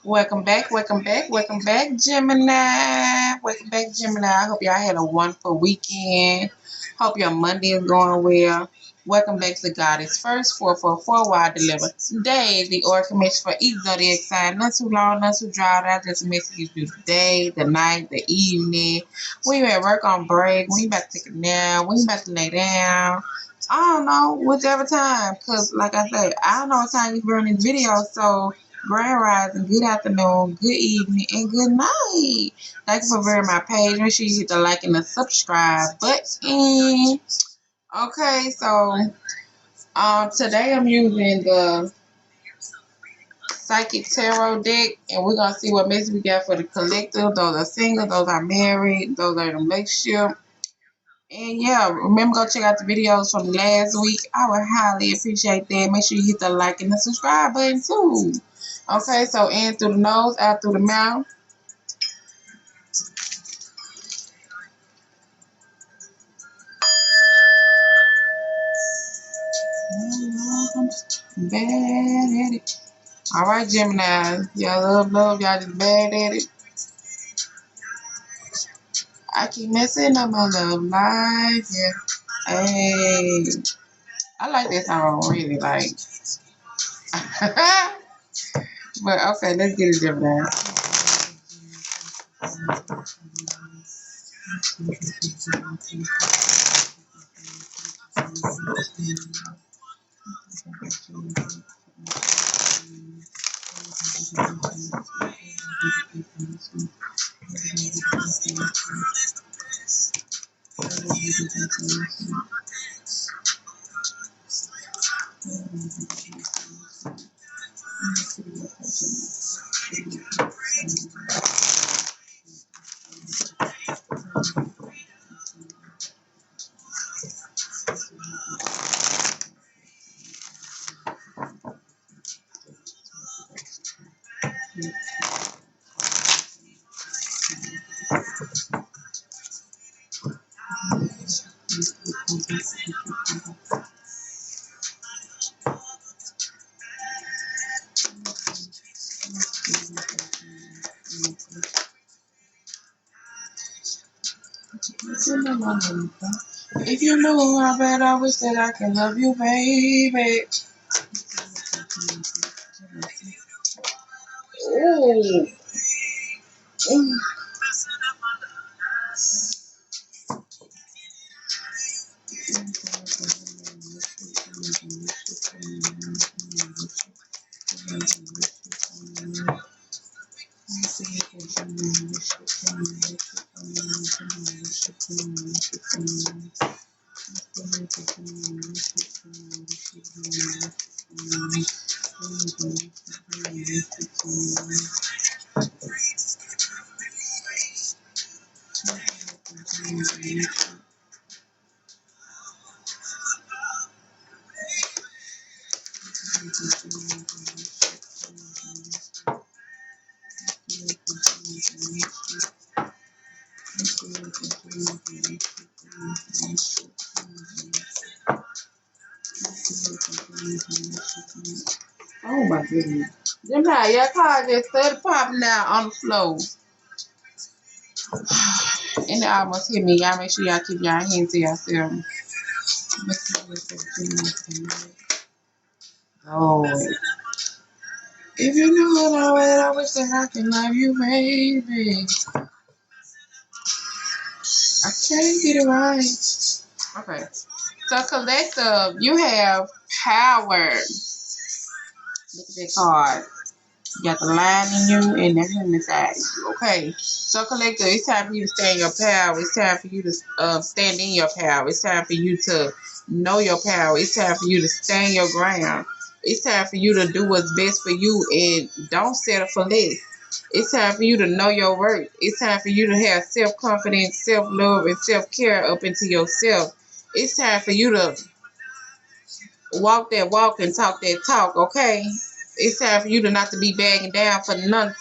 Welcome back, welcome back, welcome back, Gemini. Welcome back, Gemini. I hope y'all had a wonderful weekend. Hope your Monday is going well. Welcome back to God is First, 444, where I deliver. Today, the oracle message for each zodiac sign. Not too long, not too dry. I just message you the day, the night, the evening. When you at work on break, when you about to take a nap, when you about to lay down. I don't know, whichever time. Because, like I said, I don't know what time you're viewing this video, so grand rising, good afternoon, good evening, and good night. Thank you for viewing my page. Make sure you hit the like and the subscribe button. Okay, so today I'm using the Psychic Tarot deck, and we're gonna see what message we got for the collective. Those are single, those are married, those are in a relationship. And yeah, remember, go check out the videos from last week. I would highly appreciate that. Make sure you hit the like and the subscribe button too. Okay, so in through the nose, out through the mouth. Bad at it. Alright, Gemini. Y'all love. Y'all just bad at it. I keep messing up my love life. Yeah. Hey. I like this song, really. Like. But okay, let's get it, Gemini. If you knew how bad I wish that I can love you, baby. Ooh. Oh my goodness. Gemini, your car just started popping out on the floor. And it almost hit me. Y'all make sure y'all keep y'all hands to yourself. Oh. If you knew what I wish that I could love you, baby. I can't get it right. Okay. So collective, you have power. Look at that card. You got the lion in you and the human inside of you. Okay. So collective, it's time for you to stay in your power. It's time for you to stand in your power. It's time for you to know your power. It's time for you to stand your ground. It's time for you to do what's best for you and don't settle for less. It's time for you to know your worth. It's time for you to have self-confidence, self-love, and self-care up into yourself. It's time for you to walk that walk and talk that talk, okay? It's time for you to not to be bagging down for no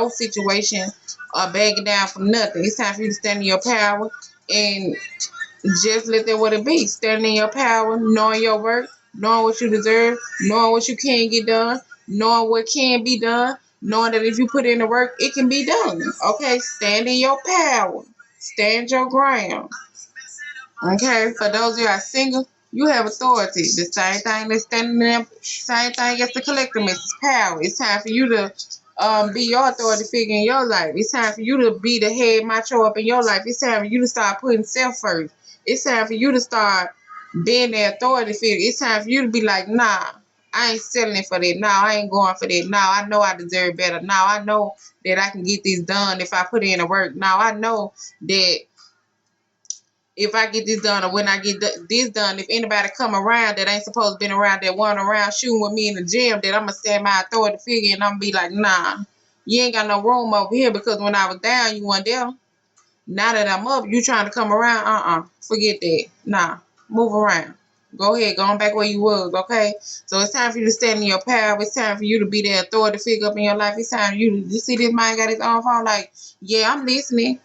situation or bagging down for nothing. It's time for you to stand in your power and just let that what it be. Standing in your power, knowing your worth, knowing what you deserve, knowing what you can get done, knowing what can be done, knowing that if you put in the work, it can be done. Okay, stand in your power. Stand your ground. Okay, for those of you who are single, you have authority. The same thing that's standing there, same thing as the collector missus power. It's time for you to be your authority figure in your life. It's time for you to be the head macho up in your life. It's time for you to start putting self first. It's time for you to start being the authority figure. It's time for you to be like, nah, I ain't settling for that. Nah, I ain't going for that. Now I know I deserve better. Now I know that I can get this done if I put in the work. Now I know that if I get this done or when I get this done, if anybody come around that ain't supposed to been around, that one around shooting with me in the gym, that I'm going to stand my authority figure and I'm going to be like, nah, you ain't got no room over here because when I was down, you weren't there. Now that I'm up, you trying to come around, forget that. Nah, move around. Go ahead, go on back where you was, okay? So it's time for you to stand in your power. It's time for you to be the authority figure up in your life. It's time for you to, you see this man got his own phone, like, yeah, I'm listening.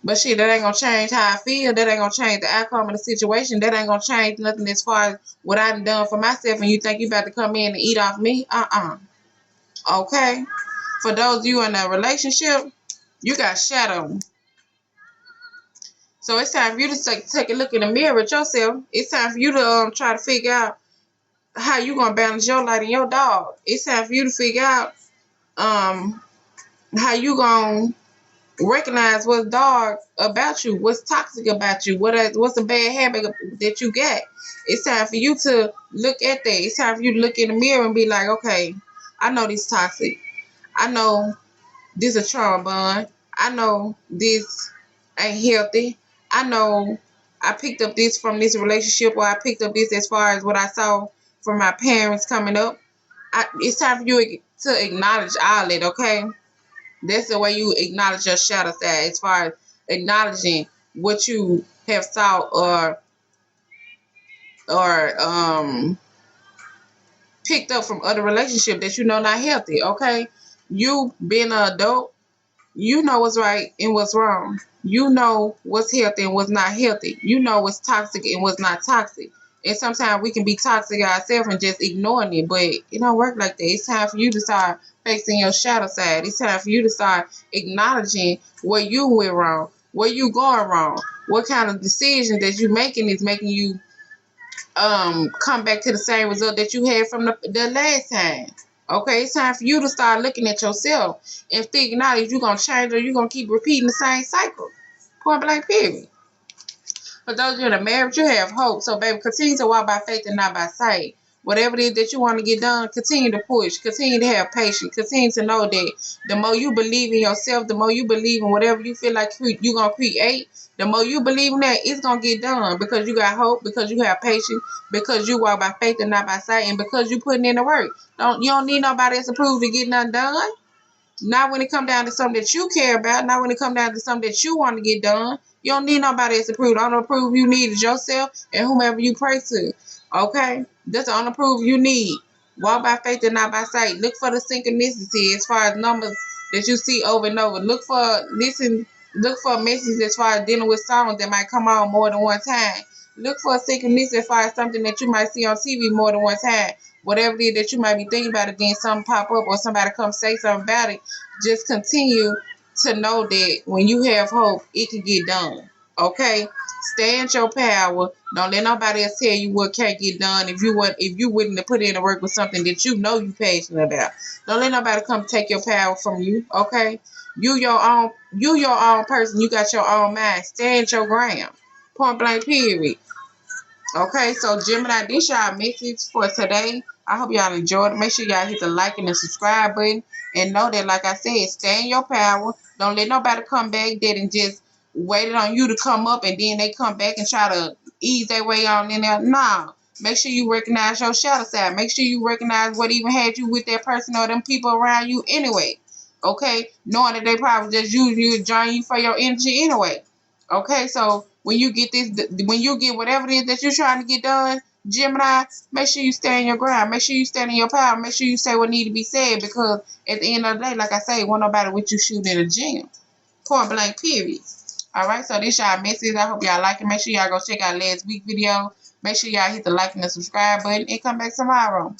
But shit, that ain't gonna change how I feel. That ain't gonna change the outcome of the situation. That ain't gonna change nothing as far as what I've done for myself. And you think you about to come in and eat off me? Okay. For those of you in a relationship, you got shadow. So it's time for you to take a look in the mirror at yourself. It's time for you to try to figure out how you gonna balance your light and your dog. It's time for you to figure out how you gonna recognize what's dark about you, what's toxic about you, what's a bad habit that you got. It's time for you to look at that. It's time for you to look in the mirror and be like, okay, I know this toxic. I know this a trauma bond. I know this ain't healthy. I know I picked up this from this relationship, or I picked up this as far as what I saw from my parents coming up. It's time for you to acknowledge all that, okay? That's the way you acknowledge your shadow side, as far as acknowledging what you have saw or picked up from other relationships that you know not healthy. Okay, you being an adult, you know what's right and what's wrong. You know what's healthy and what's not healthy. You know what's toxic and what's not toxic. And sometimes we can be toxic ourselves and just ignoring it, but it don't work like that. It's time for you to start facing your shadow side. It's time for you to start acknowledging where you went wrong, where you going wrong, what kind of decision that you making is making you come back to the same result that you had from the last time. Okay, it's time for you to start looking at yourself and figuring out if you're going to change or you're going to keep repeating the same cycle. Point blank, period. For those of you that are married, you have hope. So, baby, continue to walk by faith and not by sight. Whatever it is that you want to get done, continue to push. Continue to have patience. Continue to know that the more you believe in yourself, the more you believe in whatever you feel like you're going to create, the more you believe in that, it's going to get done because you got hope, because you have patience, because you walk by faith and not by sight, and because you putting in the work. You don't need nobody else to prove to get nothing done. Not when it come down to something that you care about. Not when it come down to something that you want to get done. You don't need nobody else to prove. The only proof you need is yourself and whomever you pray to. Okay? That's the only proof you need. Walk by faith and not by sight. Look for the synchronicity as far as numbers that you see over and over. Look for a message as far as dealing with songs that might come on more than one time. Look for a synchronicity as far as something that you might see on TV more than one time. Whatever it is that you might be thinking about it, then something pop up or somebody come say something about it. Just continue to know that when you have hope, it can get done. Okay? Stay in your power. Don't let nobody else tell you what can't get done if you willing to put in the work with something that you know you're passionate about. Don't let nobody come take your power from you. Okay? You your own person. You got your own mind. Stand your ground. Point blank, period. Okay, so Gemini, this y'all message for today. I hope y'all enjoyed it. Make sure y'all hit the like and the subscribe button. And know that, like I said, stay in your power. Don't let nobody come back there and just waited on you to come up and then they come back and try to ease their way on in there. Nah. Make sure you recognize your shadow side. Make sure you recognize what even had you with that person or them people around you anyway. Okay? Knowing that they probably just use you to join you for your energy anyway. Okay, so when you get whatever it is that you're trying to get done, Gemini, make sure you stay in your ground. Make sure you stand in your power. Make sure you say what need to be said, because at the end of the day, like I say, won't nobody with you shooting in a gym. Point blank, period. Alright, so this y'all message. I hope y'all like it. Make sure y'all go check out last week's video. Make sure y'all hit the like and the subscribe button and come back tomorrow.